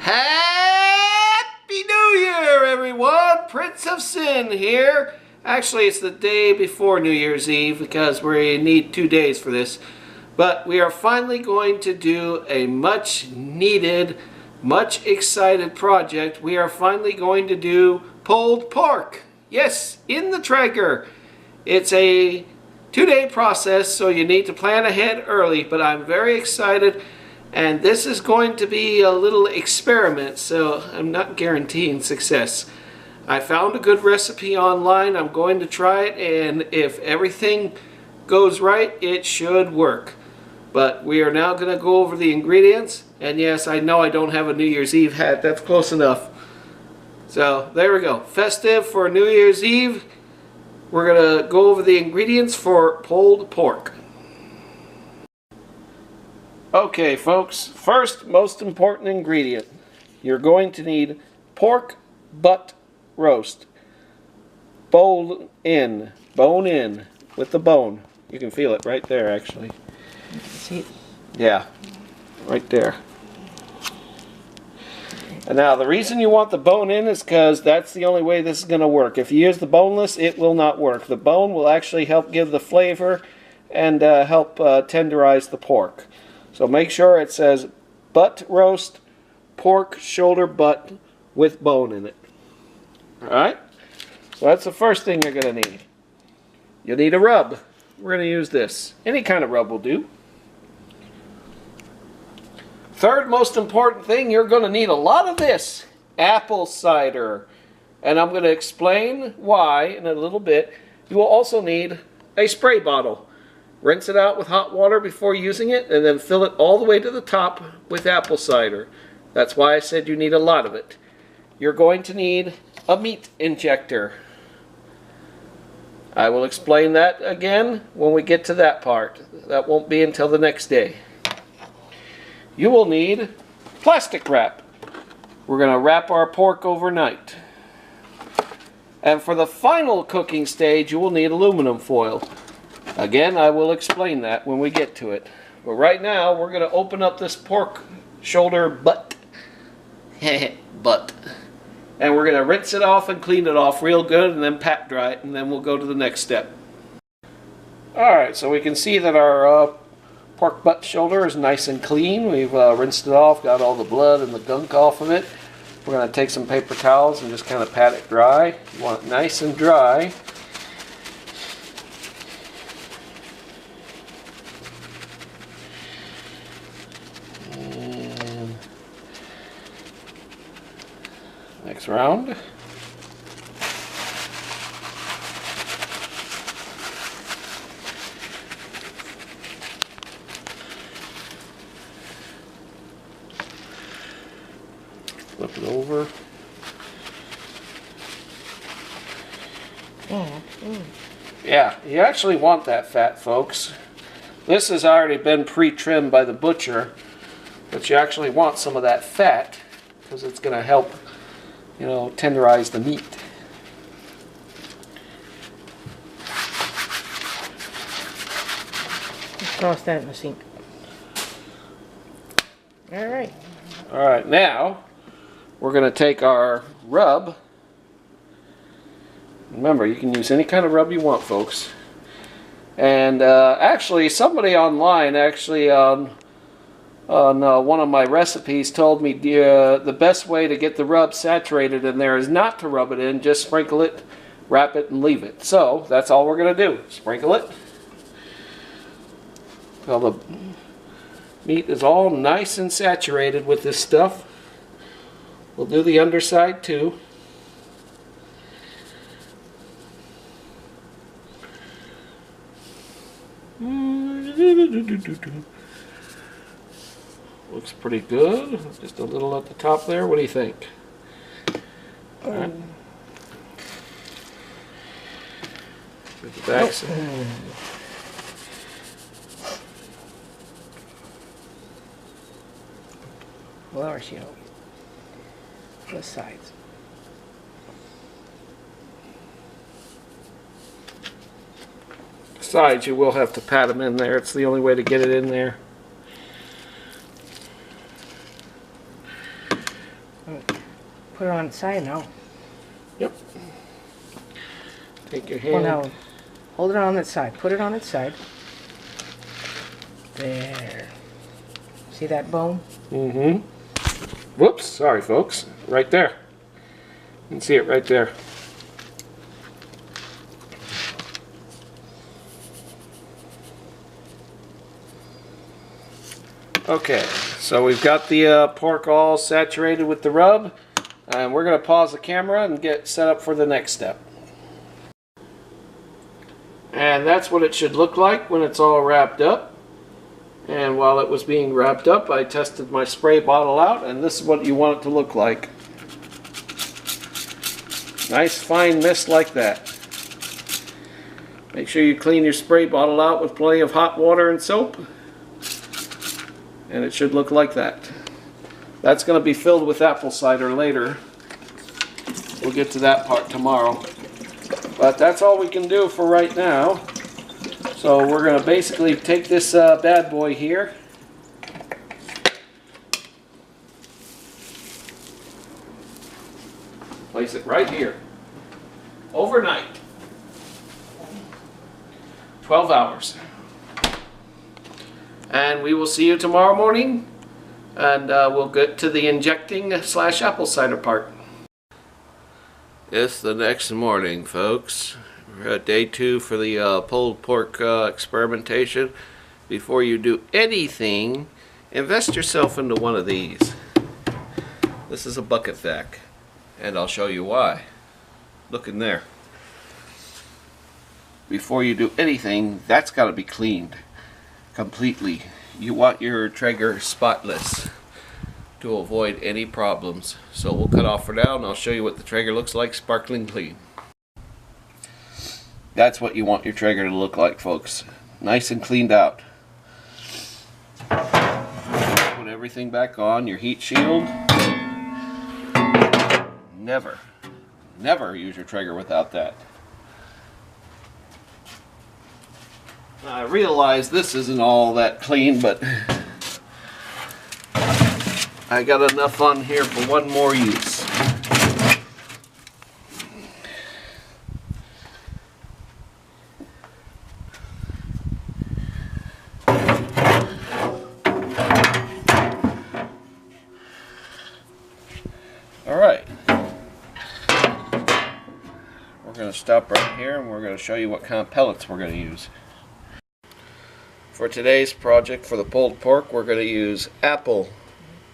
Happy New Year, everyone! Prince of Sin here. Actually, it's the day before New Year's Eve because we need 2 days for this. But we are finally going to do a much needed, much excited project. We are finally going to do pulled pork. Yes, in the Traeger. It's a 2-day process, so you need to plan ahead early, but I'm very excited. And this is going to be a little experiment, so I'm not guaranteeing success. I found a good recipe online. I'm going to try it, and if everything goes right, it should work. But we are now going to go over the ingredients. And yes, I know I don't have a New Year's Eve hat. That's close enough. So there we go. Festive for New Year's Eve. We're going to go over the ingredients for pulled pork. Okay, folks, first most important ingredient. You're going to need pork butt roast. Bone in with the bone. You can feel it right there, actually. See? Yeah, right there. And now the reason you want the bone in is because that's the only way this is going to work. If you use the boneless, it will not work. The bone will actually help give the flavor and help tenderize the pork. So make sure it says butt roast, pork shoulder butt with bone in it. Alright? So that's the first thing you're going to need. You'll need a rub. We're going to use this. Any kind of rub will do. Third most important thing, you're going to need a lot of this. Apple cider. And I'm going to explain why in a little bit. You will also need a spray bottle. Rinse it out with hot water before using it, and then fill it all the way to the top with apple cider. That's why I said you need a lot of it. You're going to need a meat injector. I will explain that again when we get to that part. That won't be until the next day. You will need plastic wrap. We're going to wrap our pork overnight. And for the final cooking stage, you will need aluminum foil. Again, I will explain that when we get to it. But right now, we're going to open up this pork shoulder butt. Butt. And we're going to rinse it off and clean it off real good and then pat dry it, and then we'll go to the next step. Alright, so we can see that our pork butt shoulder is nice and clean. We've rinsed it off, got all the blood and the gunk off of it. We're going to take some paper towels and just kind of pat it dry. You want it nice and dry. Next round. Flip it over. Yeah, you actually want that fat, folks. This has already been pre-trimmed by the butcher, but you actually want some of that fat because it's going to help, you know, tenderize the meat. Toss that in the sink. Alright. Alright, now we're going to take our rub. Remember, you can use any kind of rub you want, folks. And actually, somebody online, on one of my recipes, told me the best way to get the rub saturated in there is not to rub it in, just sprinkle it, wrap it, and leave it. So that's all we're going to do. Sprinkle it. Well, the meat is all nice and saturated with this stuff. We'll do the underside too. Looks pretty good. Just a little at the top there. What do you think? All right. Get the back side. Well, there she goes. The sides. Sides, you will have to pat them in there. It's the only way to get it in there. Put it on its side now. Yep. Take your Oh, hand. no. Hold it on its side. Put it on its side. There. See that bone? Mm-hmm. Whoops, sorry folks. Right there. You can see it right there. Okay, so we've got the pork all saturated with the rub, and we're going to pause the camera and get set up for the next step. And that's what it should look like when it's all wrapped up. And while it was being wrapped up, I tested my spray bottle out, and this is what you want it to look like. Nice fine mist like that. Make sure you clean your spray bottle out with plenty of hot water and soap. And it should look like that. That's going to be filled with apple cider later. We'll get to that part tomorrow. But that's all we can do for right now. So we're going to basically take this bad boy here. Place it right here. Overnight. 12 hours. And we will see you tomorrow morning, and we'll get to the injecting / apple cider part. It's the next morning, folks. We're at day 2 for the pulled pork experimentation. Before you do anything, invest yourself into one of these. This is a bucket vac, and I'll show you why. Look in there. Before you do anything, that's got to be cleaned completely. You want your Traeger spotless to avoid any problems. So we'll cut off for now, and I'll show you what the Traeger looks like, sparkling clean. That's what you want your Traeger to look like, folks. Nice and cleaned out. Put everything back on, your heat shield. Never use your Traeger without that. I realize this isn't all that clean, but I got enough on here for one more use. Alright. We're going to stop right here, and we're going to show you what kind of pellets we're going to use. For today's project for the pulled pork, we're going to use Apple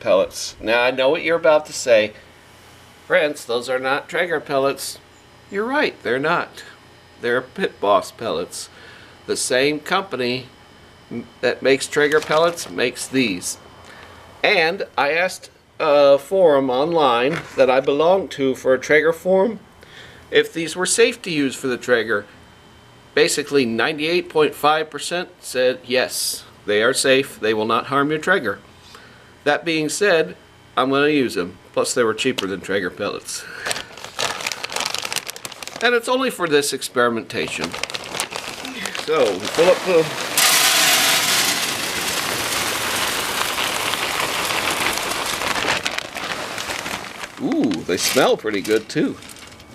Pellets. Now, I know what you're about to say. Friends, those are not Traeger pellets. You're right, they're not. They're Pit Boss pellets. The same company that makes Traeger pellets makes these. And I asked a forum online that I belong to for a Traeger forum if these were safe to use for the Traeger. Basically 98.5% said yes, they are safe, they will not harm your Traeger. That being said, I'm going to use them. Plus they were cheaper than Traeger pellets. And it's only for this experimentation. So, we fill up the... Ooh, they smell pretty good too.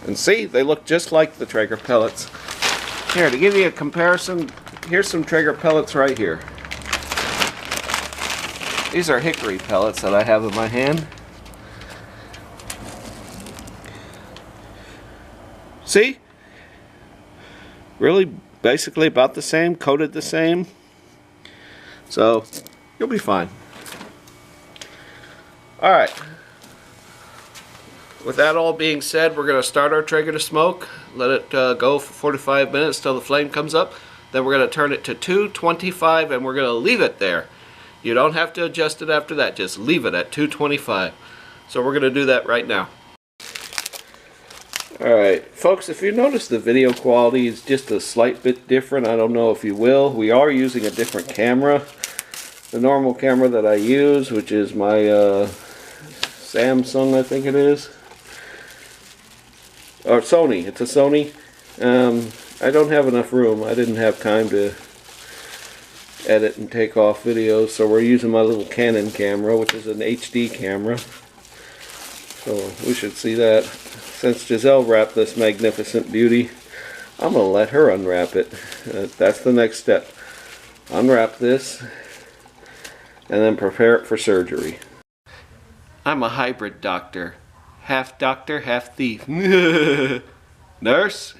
And see, they look just like the Traeger pellets. Here, to give you a comparison, here's some Traeger pellets right here. These are hickory pellets that I have in my hand. See? Really basically about the same, coated the same. So, you'll be fine. Alright. With that all being said, we're going to start our Traeger to smoke. Let it go for 45 minutes till the flame comes up. Then we're going to turn it to 225 and we're going to leave it there. You don't have to adjust it after that. Just leave it at 225. So we're going to do that right now. Alright, folks, if you notice the video quality is just a slight bit different, I don't know if you will. We are using a different camera. The normal camera that I use, which is my Samsung, I think it is. Or Sony, it's a Sony. I don't have enough room. I didn't have time to edit and take off videos, so we're using my little Canon camera, which is an HD camera. So we should see that. Since Giselle wrapped this magnificent beauty, I'm going to let her unwrap it. That's the next step. Unwrap this and then prepare it for surgery. I'm a hybrid doctor. Half doctor, half thief. Nurse?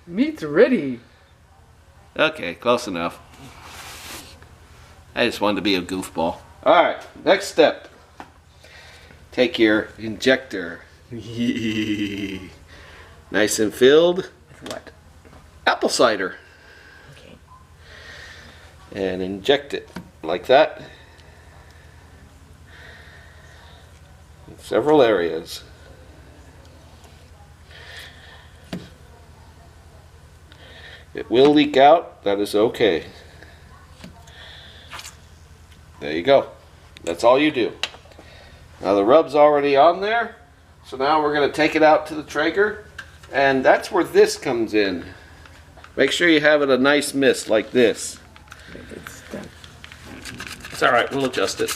Meat's ready. Okay, close enough. I just wanted to be a goofball. Alright, next step. Take your injector. Nice and filled. With what? Apple cider. Okay. And inject it like that. In several areas. It will leak out. That is okay. There you go. That's all you do. Now the rub's already on there. So now we're going to take it out to the Traeger. And that's where this comes in. Make sure you have it a nice mist like this. It's alright, we'll adjust it.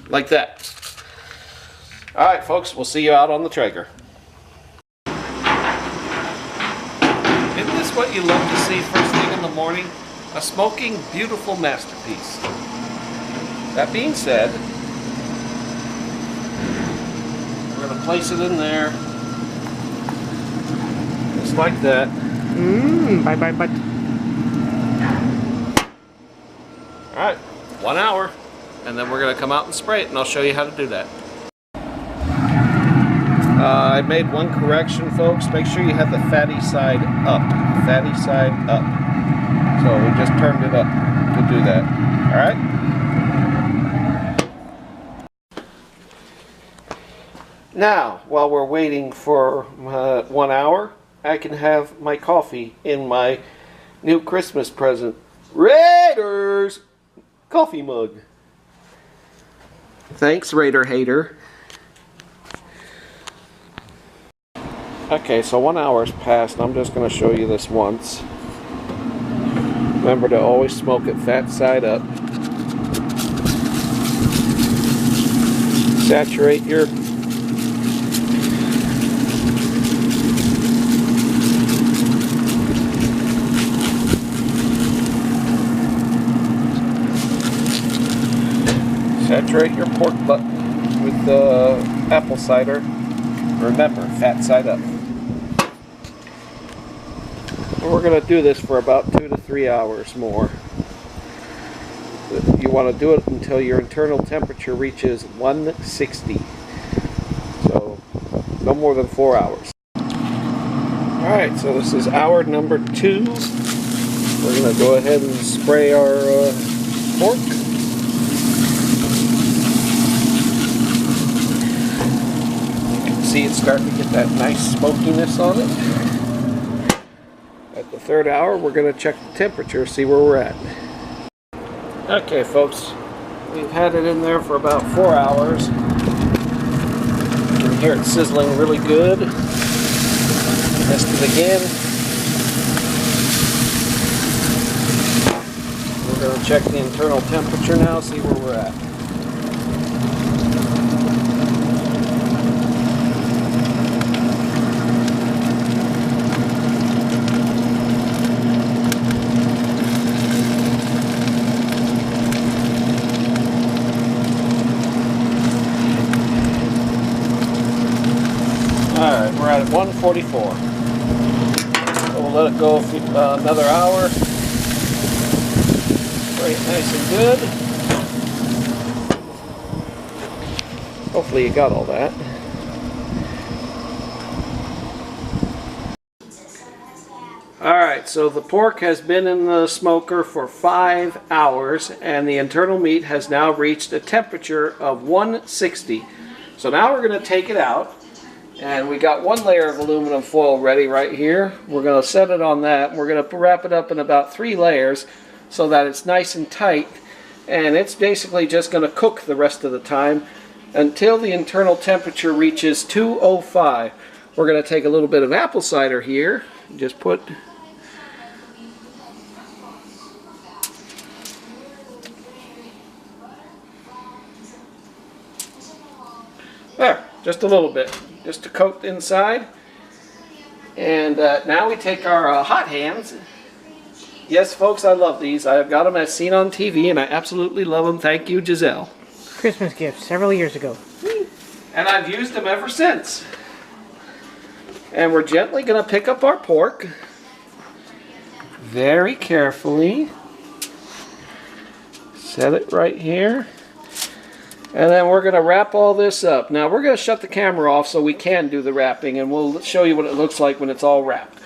Like that. Alright folks, we'll see you out on the Traeger. Isn't this what you love to see first thing in the morning? A smoking, beautiful masterpiece. That being said, we're going to place it in there. Just like that. Bye. Alright, 1 hour. And then we're going to come out and spray it, and I'll show you how to do that. I made one correction, folks. Make sure you have the fatty side up. Fatty side up. So we just turned it up to do that. Alright? Now, while we're waiting for 1 hour, I can have my coffee in my new Christmas present, Raiders coffee mug. Thanks, Raider hater. Okay, so 1 hour's passed. I'm just going to show you this once. Remember to always smoke it fat side up. Saturate your pork butt with apple cider. Remember, fat side up. And we're going to do this for about 2 to 3 hours more. You want to do it until your internal temperature reaches 160. So, no more than 4 hours. Alright, so this is hour number 2. We're going to go ahead and spray our pork. See, it's starting to get that nice smokiness on it. At the 3rd hour, we're going to check the temperature, see where we're at. Okay, folks, we've had it in there for about 4 hours. You can hear it sizzling really good. Test it again. We're going to check the internal temperature now, see where we're at. Alright, we're at 144. So we'll let it go another hour. Spray it nice and good. Hopefully you got all that. Alright, so the pork has been in the smoker for 5 hours and the internal meat has now reached a temperature of 160. So now we're going to take it out. And we got 1 layer of aluminum foil ready right here. We're going to set it on that. We're going to wrap it up in about 3 layers so that it's nice and tight. And it's basically just going to cook the rest of the time until the internal temperature reaches 205. We're going to take a little bit of apple cider here. Just put there. just a little bit, just to coat the inside. And now we take our hot hands. Yes, folks, I love these. I've got them as seen on TV, and I absolutely love them. Thank you, Giselle. Christmas gift several years ago. And I've used them ever since. And we're gently going to pick up our pork. Very carefully. Set it right here. And then we're going to wrap all this up. Now we're going to shut the camera off so we can do the wrapping, and we'll show you what it looks like when it's all wrapped.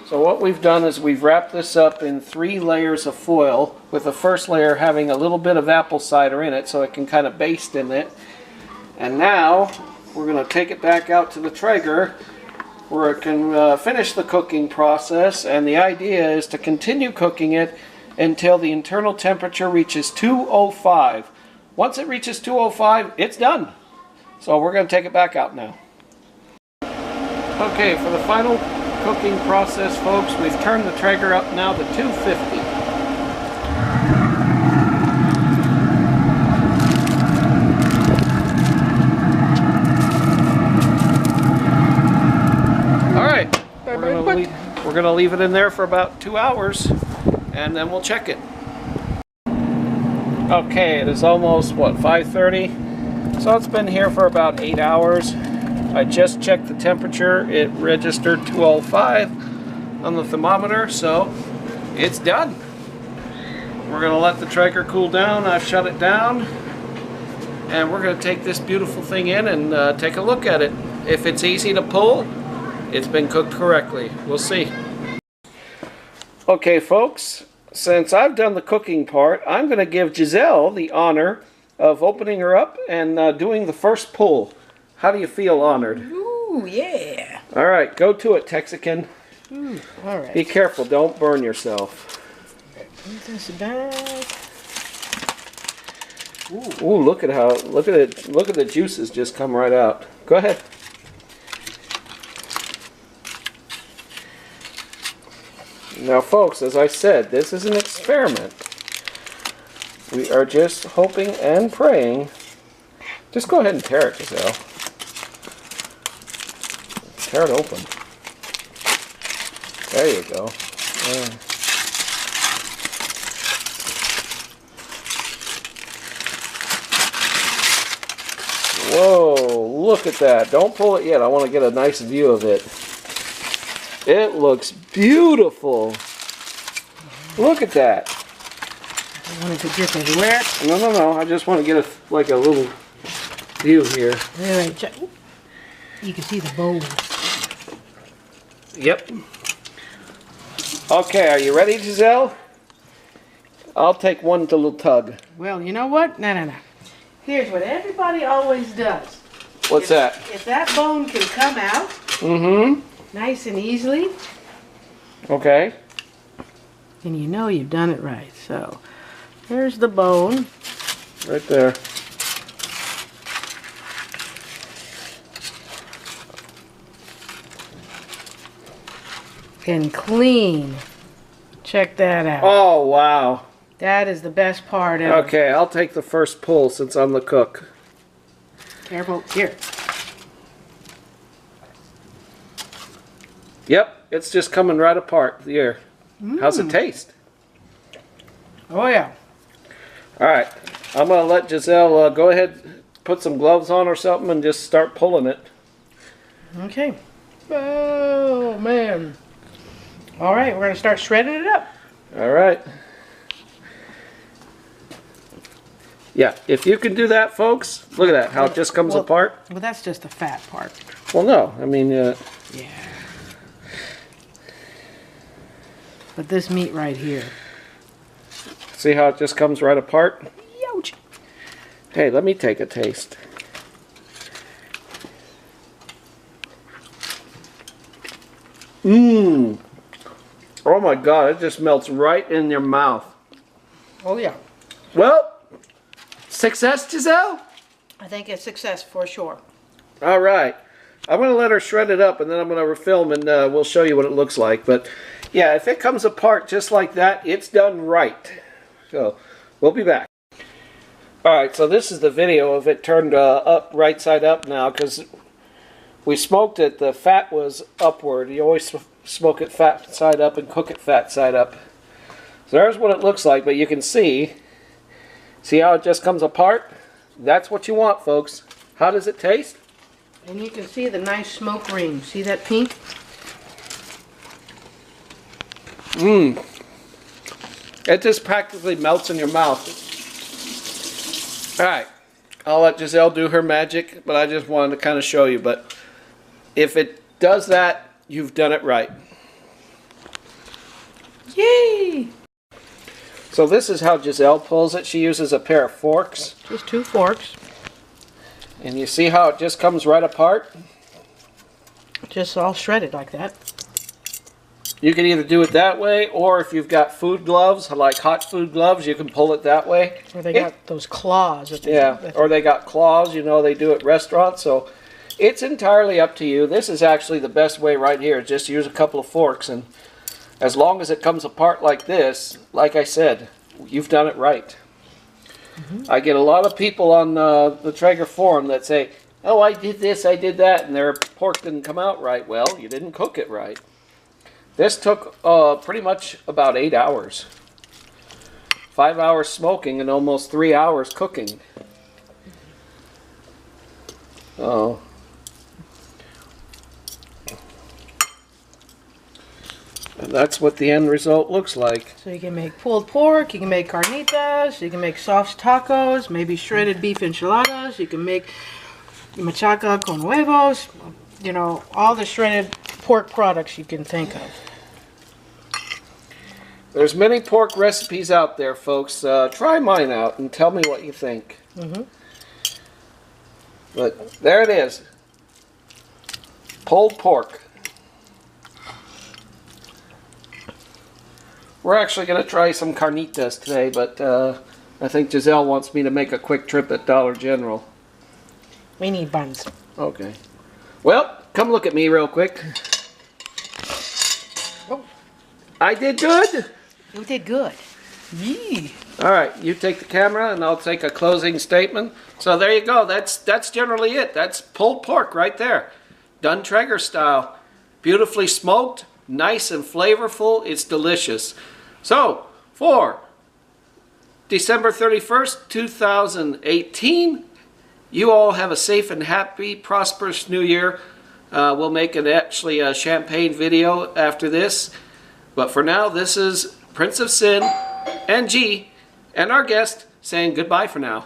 So what we've done is we've wrapped this up in 3 layers of foil, with the first layer having a little bit of apple cider in it so it can kind of baste in it. And now we're going to take it back out to the Traeger where it can finish the cooking process, and the idea is to continue cooking it until the internal temperature reaches 205. Once it reaches 205, it's done. So we're going to take it back out now. Okay, for the final cooking process, folks, we've turned the Traeger up now to 250. All right, we're going to leave it in there for about 2 hours, and then we'll check it. Okay, it is almost, what, 5:30? So it's been here for about 8 hours. I just checked the temperature. It registered 205 on the thermometer, so it's done. We're going to let the Traeger cool down. I've shut it down, and we're going to take this beautiful thing in and take a look at it. If it's easy to pull, it's been cooked correctly. We'll see. Okay, folks, since I've done the cooking part, I'm going to give Giselle the honor of opening her up and doing the first pull. How do you feel honored? Ooh, yeah. All right, go to it, Texican. Ooh, all right. Be careful, don't burn yourself. Put this back. Ooh, look at it. Look at the juices just come right out. Go ahead. Now, folks, as I said, this is an experiment. We are just hoping and praying. Just go ahead and tear it, Giselle. Tear it open. There you go. Whoa, look at that. Don't pull it yet. I want to get a nice view of it. It looks beautiful. Look at that. I wanted to drip everywhere. No. I just want to get a little view here. All right, you can see the bowl. Yep. Okay, are you ready, Giselle? I'll take one little tug. Well, you know what? No. Here's what everybody always does. What's that? If that bone can come out nice and easily, okay, then you know you've done it right. So, there's the bone. Right there. And clean. Check that out. Oh, wow. That is the best part ever. Okay, I'll take the first pull since I'm the cook. Careful. Here. Yep, it's just coming right apart. Here. How's it taste? Oh, yeah. All right. I'm going to let Giselle go ahead, put some gloves on or something, and just start pulling it. Okay. Oh, man. All right, we're going to start shredding it up. All right. Yeah, if you can do that, folks, look at that, how it just comes apart. Well, that's just the fat part. Well, no, I mean... yeah. But this meat right here. See how it just comes right apart? Ouch. Hey, let me take a taste. Mmm. Oh my God, it just melts right in your mouth. Oh, yeah. Well, success, Giselle? I think it's success for sure. All right. I'm going to let her shred it up, and then I'm going to refilm, and we'll show you what it looks like. But, yeah, if it comes apart just like that, it's done right. So, we'll be back. Alright, so this is the video of it turned up, right side up now, because we smoked it, the fat was upward. You always smoke it fat side up and cook it fat side up. So there's what it looks like, but you can see how it just comes apart? That's what you want, folks. How does it taste? And you can see the nice smoke ring. See that pink? Mmm. It just practically melts in your mouth. Alright, I'll let Giselle do her magic, but I just wanted to kind of show you. But if it does that, you've done it right. Yay! So this is how Giselle pulls it. She uses a pair of forks. Just 2 forks. And you see how it just comes right apart? Just all shredded like that. You can either do it that way, or if you've got food gloves, like hot food gloves, you can pull it that way. Or they got those claws. Or they got claws, you know, they do at restaurants. So it's entirely up to you. This is actually the best way right here. Just use a couple of forks, and as long as it comes apart like this, like I said, you've done it right. I get a lot of people on the Traeger forum that say, oh, I did this, I did that, and their pork didn't come out right. Well, you didn't cook it right. This took pretty much about 8 hours. 5 hours smoking and almost 3 hours cooking. Oh. And that's what the end result looks like. So you can make pulled pork, you can make carnitas, you can make soft tacos, maybe shredded beef enchiladas, you can make machaca con huevos, you know, all the shredded pork products you can think of. There's many pork recipes out there, folks. Try mine out and tell me what you think. But there it is. Pulled pork. We're actually going to try some carnitas today, but I think Giselle wants me to make a quick trip at Dollar General. We need buns. Okay. Well, come look at me real quick. Oh. I did good. You did good. Yee. All right, you take the camera and I'll take a closing statement. So there you go. That's generally it. That's pulled pork right there. Done Traeger style. Beautifully smoked, nice and flavorful. It's delicious. So, for December 31st, 2018, you all have a safe and happy, prosperous new year. We'll make actually a champagne video after this. But for now, this is Prince of Sin and G and our guest saying goodbye for now.